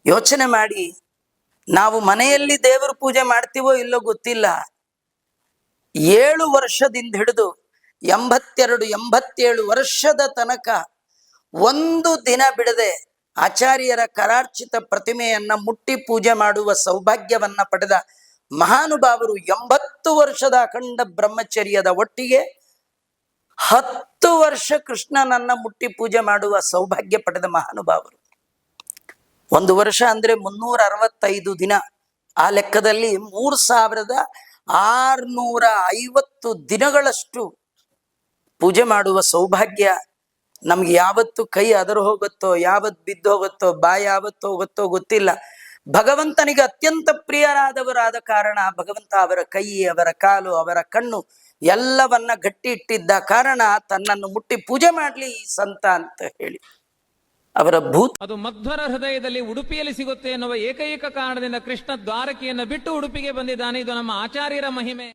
ಯೋಚನೆ ಮಾಡಿ, ನಾವು ಮನೆಯಲ್ಲಿ ದೇವರ ಪೂಜೆ ಮಾಡ್ತೀವೋ ಇಲ್ಲೋ ಗೊತ್ತಿಲ್ಲ, 7 ವರ್ಷದಿಂದ ಹಿಡಿದು 87 ವರ್ಷದ ತನಕ ಒಂದು ದಿನ ಬಿಡದೆ ಆಚಾರ್ಯರ ಕರಾರ್ಚಿತ ಪ್ರತಿಮೆಯನ್ನ ಮುಟ್ಟಿ ಪೂಜೆ ಮಾಡುವ ಸೌಭಾಗ್ಯವನ್ನ ಪಡೆದ ಮಹಾನುಭಾವರು. 80 ವರ್ಷದ ಅಖಂಡ ಬ್ರಹ್ಮಚರ್ಯದ ಒಟ್ಟಿಗೆ 10 ವರ್ಷ ಕೃಷ್ಣನನ್ನ ಮುಟ್ಟಿ ಪೂಜೆ ಮಾಡುವ ಸೌಭಾಗ್ಯ ಪಡೆದ ಮಹಾನುಭಾವರು. 1 ವರ್ಷ ಅಂದ್ರೆ 365 ದಿನ. ಆ ಲೆಕ್ಕದಲ್ಲಿ 3650 ದಿನಗಳಷ್ಟು ಪೂಜೆ ಮಾಡುವ ಸೌಭಾಗ್ಯ ನಮ್ಗೆ ಯಾವತ್ತು ಕೈ ಅದರ ಹೋಗುತ್ತೋ, ಯಾವತ್ತು ಬಿದ್ದು ಹೋಗುತ್ತೋ, ಬಾಯಿ ಯಾವತ್ತು ಹೋಗುತ್ತೋ ಗೊತ್ತಿಲ್ಲ. ಭಗವಂತನಿಗೆ ಅತ್ಯಂತ ಪ್ರಿಯರಾದವರಾದ ಕಾರಣ ಭಗವಂತ ಅವರ ಕೈ, ಅವರ ಕಾಲು, ಅವರ ಕಣ್ಣು ಎಲ್ಲವನ್ನ ಗಟ್ಟಿ ಇಟ್ಟಿದ್ದ ಕಾರಣ ತನ್ನನ್ನು ಮುಟ್ಟಿ ಪೂಜೆ ಮಾಡ್ಲಿ ಈ ಸಂತ ಅಂತ ಹೇಳಿ ಅವರ ಅದು ಮಧ್ವರ ಹೃದಯದಲ್ಲಿ ಉಡುಪಿಯಲ್ಲಿ ಸಿಗುತ್ತೆ ಎನ್ನುವ ಏಕೈಕ ಕಾರಣದಿಂದ ಕೃಷ್ಣ ದ್ವಾರಕೆಯನ್ನು ಬಿಟ್ಟು ಉಡುಪಿಗೆ ಬಂದಿದ್ದಾನೆ. ಇದು ನಮ್ಮ ಆಚಾರ್ಯರ ಮಹಿಮೆ.